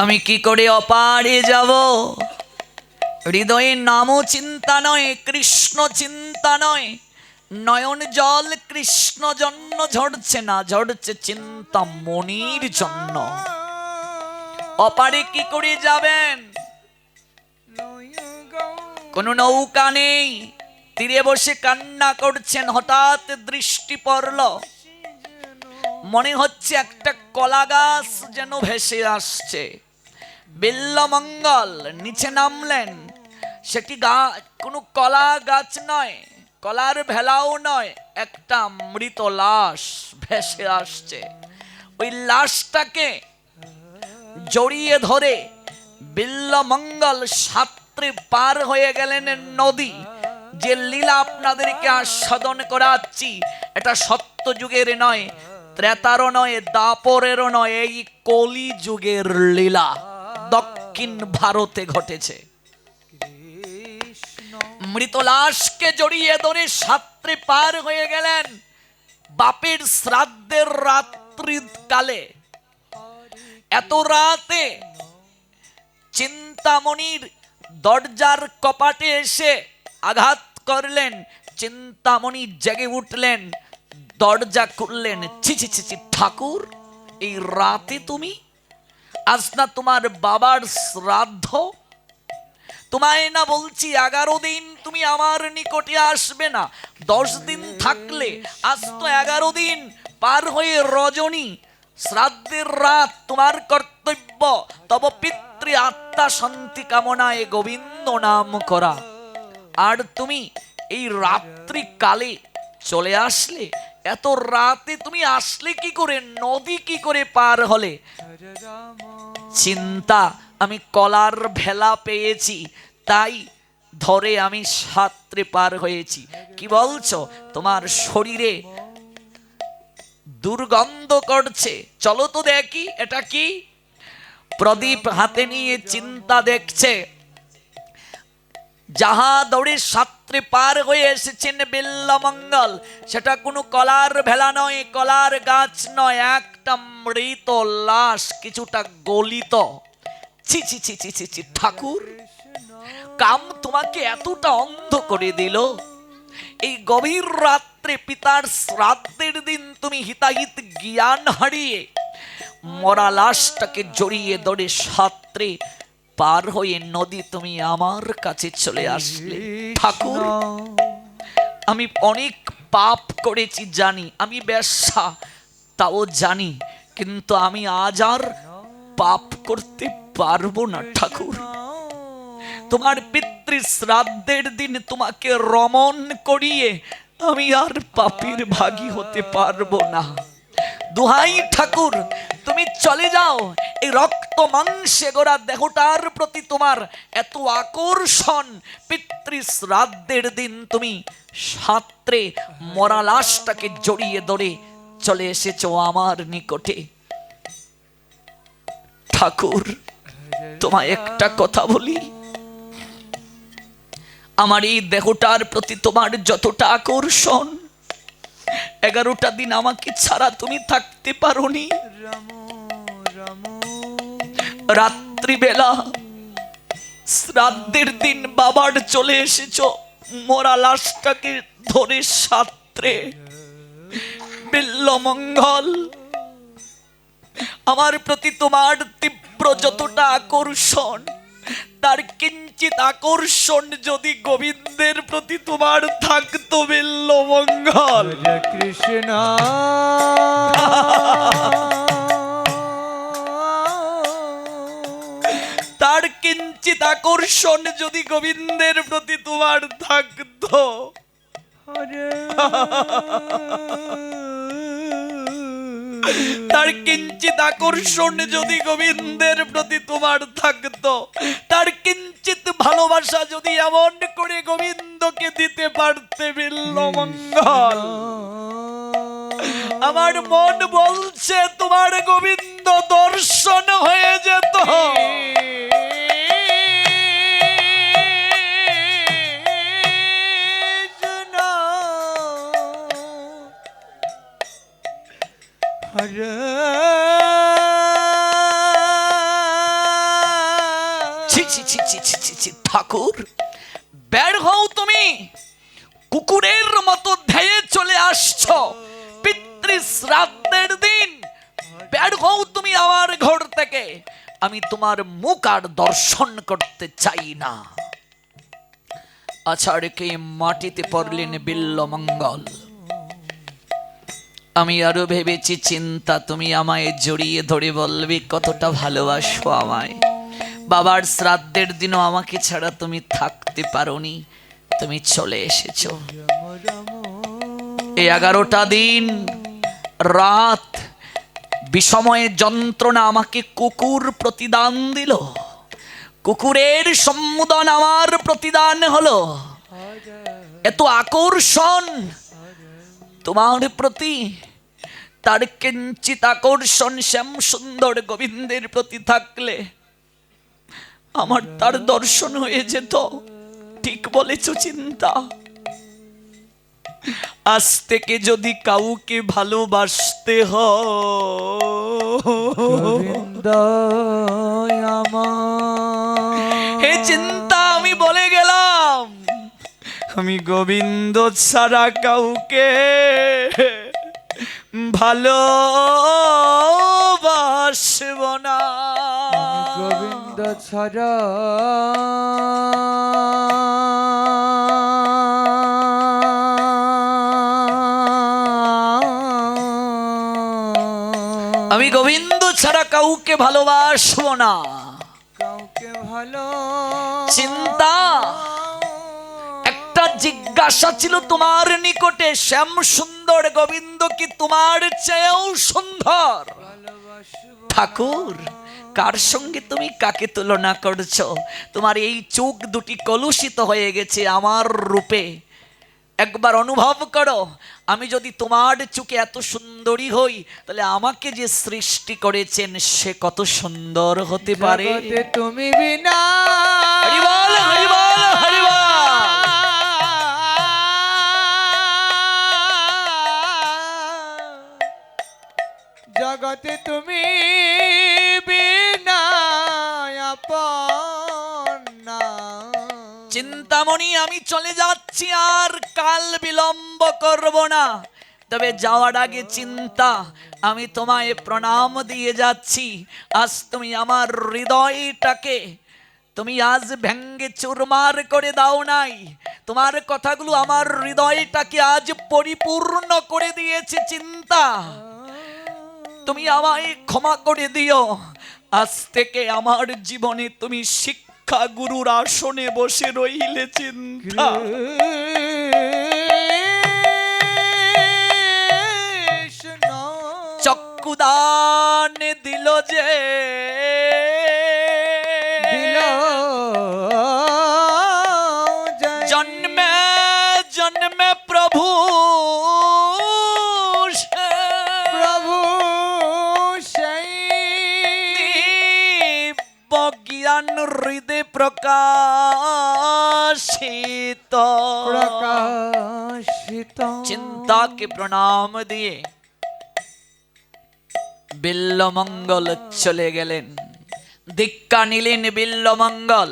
আমি কি করে অপারে যাব? হৃদয়ে নামও চিন্তা নয়, কৃষ্ণ চিন্তা নয়, নয়ন জল কৃষ্ণ জন্য ঝরছে না, ঝরছে চিন্তা মনির জন্য। অপারে কি করে যাবেন? কোনো নৌকা নেই, তীরে বসে কান্না করছেন। হঠাৎ দৃষ্টি পড়ল, মনে হচ্ছে একটা কলা গাছ যেন ভেসে আসছে। বিল্লমঙ্গল নিচে নামলেন। সেটি কোনো কলা গাছ নয়, কলার ভেলাও নয়, একটা মৃত লাশ ভেসে আসছে। ওই লাশটাকে জড়িয়ে ধরে বিল্লমঙ্গল সাত্রে পার হয়ে গেলেন নদী। যে লীলা আপনাদেরকে আস্বাদন করাচ্ছি, এটা সত্য যুগের নয়, ত্রেতারও নয়, দাপরেরও নয়, এই কলি যুগের লীলা দক্ষিণ ভারতে ঘটেছে। মৃত লাশকে জড়িয়ে ধরে সাত্রে পার হয়ে গেলেন। বাপের শ্রাদ্ধের রাত্রি কালে, এত রাতে চিন্তামণির দরজার কপাটে এসে আঘাত করলেন। চিন্তামণি জেগে উঠলেন, দরজা খুললেন। ছি ছি ছি ছি, ঠাকুর, এই রাতে তুমি? আজ না তোমার বাবার শ্রাদ্ধ? তোমায় না বলছি 11 দিন তুমি আমার নিকটে আসবে না? 10 দিন থাকলে, আজ তো 11 দিন পার হয়ে রজনী, শ্রাদ্ধের রাত। তোমার কর্তব্য তব পিতৃ আত্মা শান্তি কামনায় গোবিন্দ নাম করা। আর তুমি এই রাত্রি কালে চলে আসলে। এত রাতে তুমি আসলে কি করে? নদী কি করে পার হলে? চিন্তা, আমি কলার ভেলা পেয়েছি, তাই ধরে আমি সাত্রে পার হয়েছি। কি বলছো? তোমার শরীরে দুর্গন্ধ করছে, চলো তো দেখি এটা কি। প্রদীপ হাতে নিয়ে চিন্তা দেখছে। যাহা দৌড়ে সাত্রে পার হয়ে এসেছেন বিল্লমঙ্গল, সেটা কোনো কলার ভেলা নয়, কলার গাছ নয়, একটা মৃত লাশ, কিছুটা গলিত। ছি ছি ছি ছি ছি ছি, ঠাকুর, কাম তোমাকে এতটা অন্ধ করে দিল? এই গভীর রাত্রে পিতার শ্রাদ্ধের দিন তুমি হিতাহিত জ্ঞান হারিয়ে মরা লাশটাকে জড়িয়ে ধরে সাত্রে পার হয়ে নদী তুমি আমার কাছে চলে আসলে। ঠাকুর, আমি অনেক পাপ করেছি জানি, আমি বেশ্যা তাও জানি, কিন্তু আমি আজ আর পাপ করতে পারবো না ঠাকুর। তোমার পিতৃ শ্রাদ্ধের দিন তোমাকে রমণ করিয়ে আমি আর পাপীর ভাগী হতে পারবো না। দুহাই ঠাকুর, তুমি চলে যাও। এই রক্ত মাংসে গোড়া দেহটার প্রতি তোমার এত আকর্ষণ, পিতৃ শ্রাদ্ধের দিন তুমি সাত্রে মরা লাশটাকে জড়িয়ে ধরে চলে এসেছো আমার নিকটে। ঠাকুর, তোমায় একটা কথা বলি, আমার এই দেহটার প্রতি তোমার যতটা আকর্ষণ, 11টা দিন আমাকে ছাড়া তুমি থাকতে পারোনি। রাত্রিবেলা শ্রাদ্ধের দিন বাবার চলে এসেছো, মরা লাশটাকে ধরে সাত্রে। বিল্লমঙ্গল, আমার প্রতি তোমার তীব্র যতটা আকর্ষণ, তার কিঞ্চিত আকর্ষণ যদি গোবিন্দের প্রতি তোমার থাকতো বিল্লমঙ্গল। কৃষ্ণ তার কিঞ্চিত আকর্ষণ যদি গোবিন্দের প্রতি তোমার থাকতো, তার কিঞ্চিত আকর্ষণ যদি গোবিন্দের প্রতি তোমার থাকতো, তার কিঞ্চিত ভালোবাসা যদি এমন করে গোবিন্দকে দিতে পারতে বিল্লমঙ্গল, আমার মন বলছে তোমার গোবিন্দ দর্শন হয়ে যেত। হরে ছি ছি ছি ছি ছি ছি ছি, ঠাকুর বের হও, তুমি কুকুরের মতো ধেয়ে চলে আসছো পিতৃ শ্রাদ্ধের দিন। বের হও তুমি আমার ঘর থেকে, আমি তোমার মুখ আর দর্শন করতে চাই না। আছাড়কে মাটিতে পড়লেন বিল্বমঙ্গল। আমি আরো ভেবেছি চিন্তা, তুমি আমায় জড়িয়ে ধরে বলবে কতটা ভালোবাসো আমায়। বাবার শ্রাদ্ধের দিনও আমাকে ছাড়া তুমি থাকতে পারোনি, তুমি চলে এসেছো। এই 11টা দিন রাত বিষময়ে যন্ত্রণা আমাকে কুকুর প্রতিদান দিল, কুকুরের সম্মোদন আমার প্রতিদান হলো। এত আকর্ষণ তোমার প্রতি, তার কিঞ্চিত আকর্ষণ শ্যাম সুন্দর গোবিন্দের প্রতি থাকলে আমার তার দর্শন হয়ে যেত। ঠিক বলেছ চিন্তা। আজ থেকে যদি কাউকে ভালোবাসতে হে চিন্তা, আমি বলে গেলাম আমি গোবিন্দ ছাড়া কাউকে ভালোবাসব না। গোবিন্দ ছাড়া আমি গোবিন্দ ছাড়া কাউকে ভালোবাসব না। কাউকে ভালো চিন্তা, একটা জিজ্ঞাসা ছিল তোমার নিকটে, শ্যাম সুন্দর গোবিন্দ কি তোমার চেয়েও সুন্দর? ঠাকুর, কার সঙ্গে তুমি কাকে তুলনা করছো? তোমার এই চোখ দুটি কলুষিত হয়ে গেছে আমার রূপে। একবার অনুভব করো, আমি যদি তোমার চোখে এত সুন্দরী হই, তাহলে আমাকে যে সৃষ্টি করেছেন সে কত সুন্দর হতে পারে। তুমি বিনা হরি বল, হরি বল, হরি বল। জগতে তুমি বিনা আপন না। চিন্তামণি, আমি চলে যাচ্ছি, আর কাল বিলম্ব করব না। তবে যাওয়ার আগে চিন্তা, আমি তোমায় প্রণাম দিয়ে যাচ্ছি। আজ তুমি আমার হৃদয়টাকে তুমি আজ ভেঙ্গে চুরমার করে দাও নাই। তোমার কথাগুলো আমার হৃদয়টাকে আজ পরিপূর্ণ করে দিয়েছে চিন্তা। তুমি আমায় ক্ষমা করে দিও। আজ থেকে আমার জীবনে তুমি শিক্ষা গুরুর আসনে বসে রইলে চিন্তা। চক্ষুদান দিল যে জন্মে জন্মে প্রভু জ্ঞান হৃদয় প্রকাশিত। চিন্তা के प्रणाम দিয়ে বিল্বমঙ্গল চলে গেলেন। দীক্ষা নিলেন বিল্বমঙ্গল।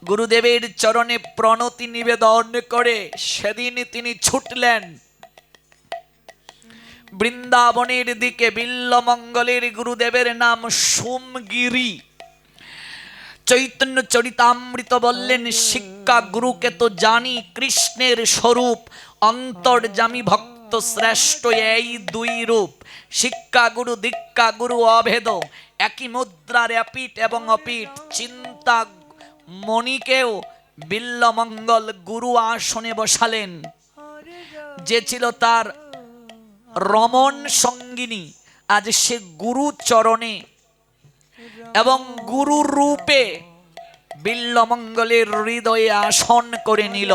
গুরুদেবের চরণে প্রণতি নিবেদন করে সেদিন তিনি ছুটলেন বৃন্দাবনের দিকে। বিল্বমঙ্গলের গুরুদেবের নাম সোমগিরি। চৈতন্য চরিতামৃত বললেন, শিক্ষা গুরুকে তো জানি কৃষ্ণের স্বরূপ, অন্তর্যামী ভক্ত শ্রেষ্ঠ এই দুই রূপ। শিক্ষা গুরু দীক্ষা গুরু অভেদ, একই মুদ্রার এপিঠ এবং অপিঠ। চিন্তা মণিকেও বিল্বমঙ্গল গুরু আসনে বসালেন। যে ছিল তার রমণ সঙ্গিনী, আজ সে গুরু চরণে এবং গুরু রূপে বিল্বমঙ্গলের হৃদয়ে আসন করে নিল।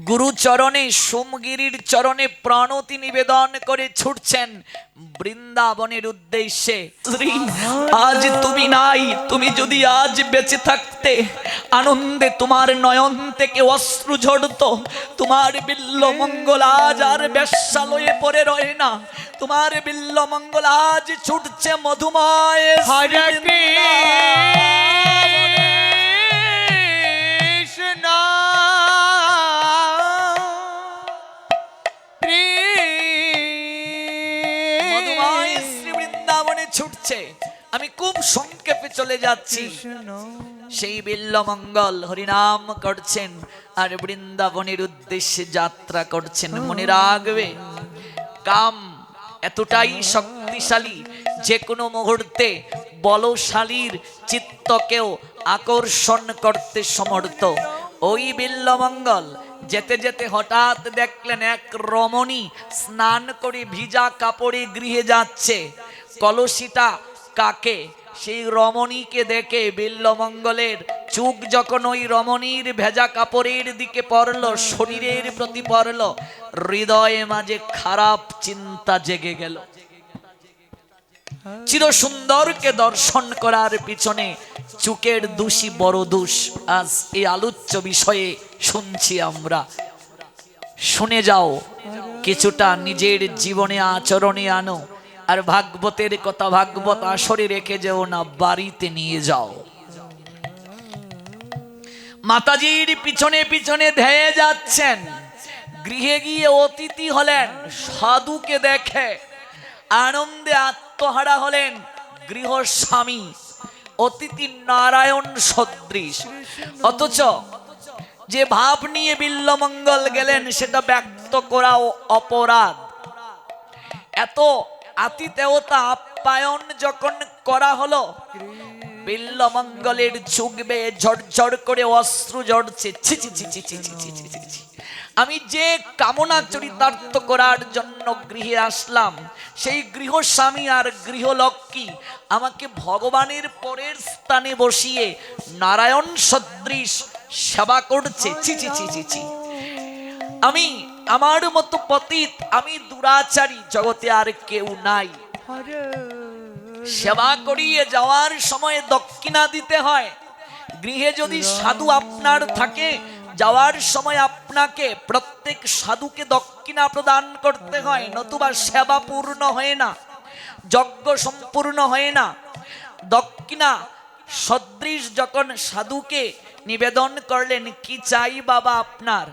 গুরু চরণে সোমগিরির চরণে প্রণতি নিবেদন করে ছুটছেন বৃন্দাবনের উদ্দেশ্যে। আজ তুমি নাই, তুমি যদি আজ বেঁচে থাকতে আনন্দে তোমার নয়ন থেকে অশ্রু ঝরতো। তোমার বিল্বমঙ্গল আজ আর বেশ্যালয়ে পড়ে রয় না। তোমার বিল্বমঙ্গল আজ ছুটছে মধুময়। হরে কৃষ্ণ আমি খুব সংক্ষেপে চলে যাচ্ছি। কৃষ্ণ সেই বিল্লমঙ্গল হরিনাম করছেন আর বৃন্দাবনের উদ্দেশ্যে যাত্রা করছেন। মনে রাখবে, কাম এতটাই শক্তিশালী, যে কোনো মুহূর্তে বলশালীর চিত্তকেও আকর্ষণ করতে সমর্থ। ওই বিল্লমঙ্গল যেতে যেতে হঠাৎ দেখলেন এক রমণী স্নান করে ভিজা কাপড়ে গৃহে যাচ্ছে। কলসিটা কাকে? সেই রমণীকে দেখে বিল্লমঙ্গলের চোখ যখন ওই রমণীর ভেজা কাপড়ের দিকে পড়ল, শরীরের প্রতি পড়ল, হৃদয়ে মাঝে খারাপ চিন্তা জেগে গেল। চির সুন্দরকে দর্শন করার পিছনে চুকের দোষী বড় দোষ। আজ এই আলোচ্য বিষয়ে শুনছি আমরা। শুনে যাও, কিছুটা নিজের জীবনে আচরণে আনো। আর ভাগবতের কথা ভাগবত আসরে রেখে যেও না, বাড়িতে নিয়ে যাও। মাতাজির পিছনে পিছনে ধেয়ে যাচ্ছেন। গৃহে গিয়ে অতিথি হলেন, সাধুকে দেখে আনন্দে আত্মহারা হলেন গৃহস্বামী। অতিথি নারায়ণ সদৃশ, অথচ যে ভাব নিয়ে বিল্লমঙ্গল গেলেন সেটা ব্যক্ত করা অপরাধ। এত আতিথেয়তা আপ্যায়ন যখন করা হলো, বিল্লমঙ্গলের চোখ বেয়ে ঝরঝর করে অশ্রু ঝরছে। ছি ছি ছি ছি ছি ছি ছি ছি ছি ছি। আমি যে কামনা চরিতার্থ করার জন্য গৃহে আসলাম, সেই গৃহস্বামী আর গৃহলক্ষ্মী আমাকে ভগবানের পরের স্থানে বসিয়ে নারায়ণ সদৃশ সেবা করছে। ছি ছি ছি ছি ছি। আমি আমার মতো পতিত, আমি দুরাচারী, জগতে আর কেউ নাই। হরে সেবা করিয়ে যাওয়ার সময় দক্ষিণা দিতে হয়। গৃহে যদি সাধু আপনার থাকে, যাওয়ার সময় আপনাকে প্রত্যেক সাধুকে দক্ষিণা প্রদান করতে হয়, নতুবা সেবা পূর্ণ হয় না, যজ্ঞ সম্পূর্ণ হয় না। দক্ষিণা সদৃশ যখন সাধুকে নিবেদন করলেন, কি চাই বাবা আপনার?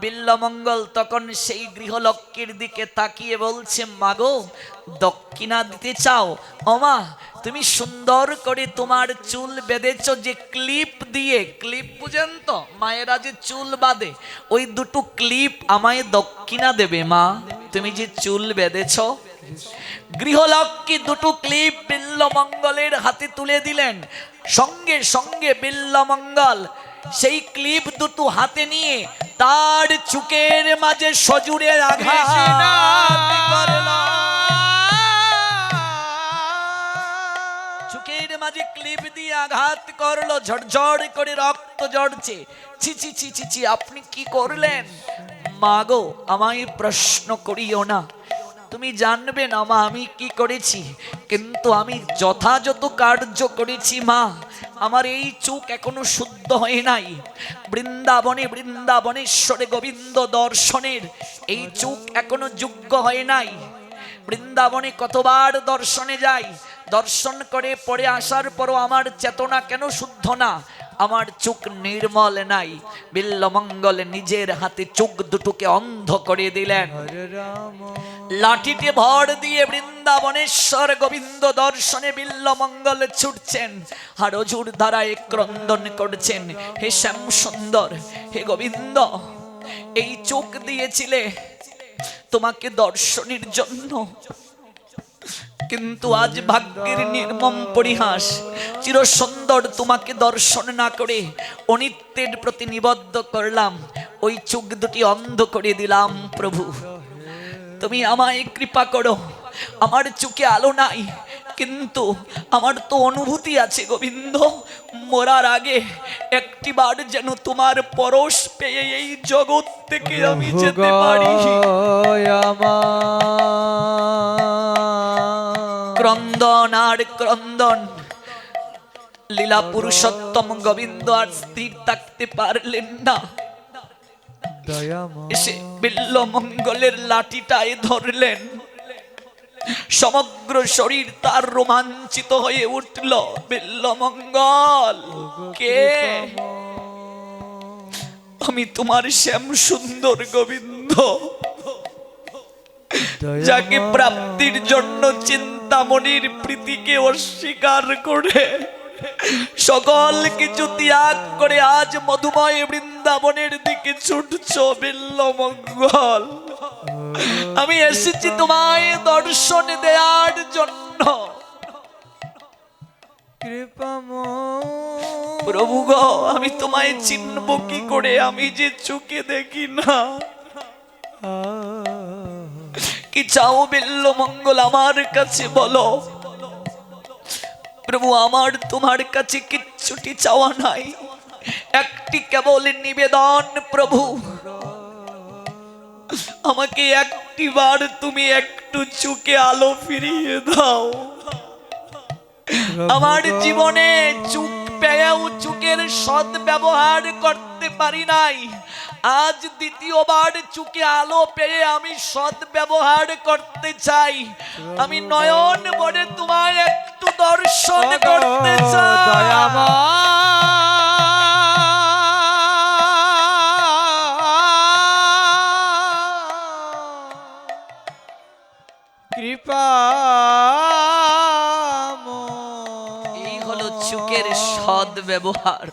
বিল্লমঙ্গল তখন সেই গৃহলক্ষ্মীর দিকে তাকিয়ে বলছে, মাগো দক্ষিণা দিতে চাও? ওমা, তুমি সুন্দর করে তোমার চুল বেঁধেছ যে ক্লিপ দিয়ে, ক্লিপ বুঝেন তো, মায়েরা যে চুল বাঁধে, ওই দুটো ক্লিপ আমায় দক্ষিণা দেবে মা, তুমি যে চুল বেঁধেছ। গৃহলক্ষ্মী দুটো ক্লিপ বিল্লমঙ্গলের হাতে তুলে দিলেন। সঙ্গে সঙ্গে বিল্লমঙ্গল সেই ক্লিপ দুটো হাতে নিয়ে তার চুকের মাঝে সজুরে আঘাত করল। চুকের মাঝে ক্লিপ দিয়ে আঘাত করলো, ঝরঝর করে রক্ত ঝরছে। ছি ছি ছি ছি ছি, আপনি কি করলেন? মাগো, আমায় প্রশ্ন করিও না, তুমি জানবে না মা আমি কি করেছি, কিন্তু আমি যথাযথ কার্য করেছি মা। আমার এই চোখ এখনো শুদ্ধ হয় নাই। বৃন্দাবনে বৃন্দাবনেশ্বরে গোবিন্দ দর্শনের এই চোখ এখনো যোগ্য হয় নাই। বৃন্দাবনে কতবার দর্শনে যাই, দর্শন করে পরে আসার পরও আমার চেতনা কেন শুদ্ধ না? আমার চোখ নির্মল নাই। বিল্লমঙ্গল নিজের হাতে চোখ দুটোকে অন্ধ করে দিলেন। হরে রাম লাঠিতে ভর দিয়ে বৃন্দাবনেশ্বর গোবিন্দ দর্শনে বিল্লমঙ্গল ছুটছেন, আর অজুর ধারায় ক্রন্দন করছেন, হে শ্যাম সুন্দর, হে গোবিন্দ, এই চোখ দিয়েছিলে তোমাকে দর্শনের জন্য, কিন্তু আজ ভাগ্যের নির্মম পরিহাস, চির সুন্দর তোমাকে দর্শন না করে অনিত্যের প্রতি নিবদ্ধ করলাম, ওই চোখ দুটি অন্ধ করে দিলাম। প্রভু, তুমি আমায় কৃপা করো। আমার চোখে আলো নাই, কিন্তু আমার তো অনুভূতি আছে গোবিন্দ, মরার আগে একটিবার যেন তোমার পরশ পেয়ে এই জগৎ থেকে আমি যেতে পারি। ক্রন্দন আর ক্রন্দন। লীলা পুরুষোত্তম গোবিন্দ আর স্থির থাকতে পারলেন না, এসে বিল্লমঙ্গলের লাঠিটায় ধরলেন। সমগ্র শরীর তার রোমাঞ্চিত হয়ে উঠল। বিল্লমঙ্গল, কে? আমি তোমার শ্যাম সুন্দর গোবিন্দ, যাকে প্রাপ্তির জন্য চিন্তা বৃন্দাবনের প্রীতিকে অস্বীকার করে সকল কিছু ত্যাগ করে আজ মধুময় বৃন্দাবনের দিকে ছুটছ বিল্লমঙ্গল। আমি এসেছি তোমায় দর্শন দেওয়ার জন্য। প্রভু গো, আমি তোমায় চিনব কি করে? আমি যে চোখে দেখি না। কি চাও বিল্লমঙ্গল আমার কাছে বলো। প্রভু, আমার তোমার কাছে কিচ্ছুটি চাওয়া নাই, একটি কেবল নিবেদন। প্রভু, আমাকে একটি বার তুমি একটু চোখে আলো ফিরিয়ে দাও। আমার জীবনে চুপ পেয়েও চুকের সৎ ব্যবহার করতে পারি নাই। আজ দ্বিতীয়বার চুকে আলো পেয়ে আমি সৎ ব্যবহার করতে চাই। আমি নয়ন বলে তোমায় একটু দর্শন করতে চাই। কৃপা এই হলো চুকের সৎ ব্যবহার।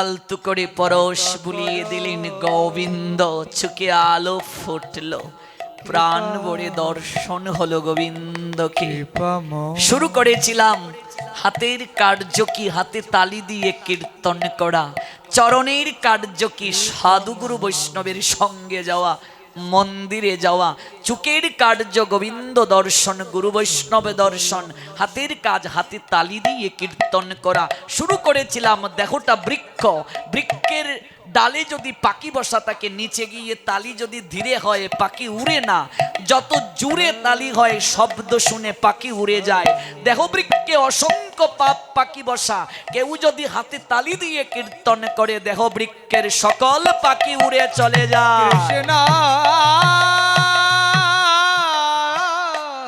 আলতু করে পরশ বুলিয়ে দিলেন গোবিন্দ, চুকে আলো ফুটলো, প্রাণ ভরে দর্শন হলো গোবিন্দকে। শুরু করেছিলাম হাতের কার্য কি, হাতে তালি দিয়ে কীর্তন করা। চরণের কার্য কি, সাধুগুরু বৈষ্ণবের সঙ্গে যাওয়া, মন্দিরে যাওয়া। চুকের কার্য গোবিন্দ দর্শন, গুরু বৈষ্ণব দর্শন। হাতের কাজ, হাতে তালি দিয়ে কীর্তন করা। শুরু করেছিলাম দেহটা বৃক্ষ, বৃক্ষের ডালে যদি পাখি বসা থাকে, নিচে গিয়ে তালি যদি ধীরে হয় পাখি উড়ে না, যত জুড়ে তালি হয় শব্দ শুনে পাখি উড়ে যায়। দেহ বৃক্ষে অসংখ্য পাপ পাখি বসা, কেউ যদি হাতে তালি দিয়ে কীর্তন করে দেহ বৃক্ষের সকল পাখি উড়ে চলে যায়।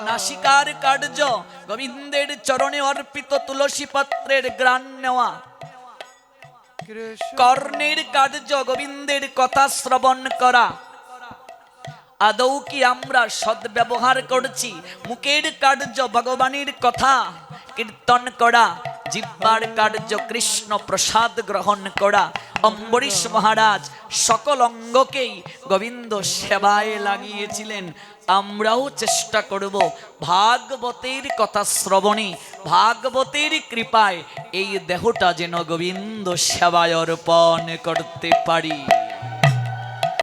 নাসিকার কার্য গোবিন্দের চরণে অর্পিত তুলসী পত্রের গ্রাণ নেওয়া। কর্ণের কার্য গোবিন্দের কথা শ্রবণ করা। আদৌ কি আমরা সদ্ব্যবহার করছি? মুখের কার্য ভগবানের কথা কীর্তন করা। জিহ্বার কার্য কৃষ্ণ প্রসাদ গ্রহণ করা। অম্বরীশ মহারাজ সকল অঙ্গকেই গোবিন্দ সেবায় লাগিয়েছিলেন। আমরাও চেষ্টা করব ভাগবতের কথা শ্রবণে, ভাগবতের কৃপায় এই দেহটা যেন গোবিন্দ সেবায় অর্পণ করতে পারি।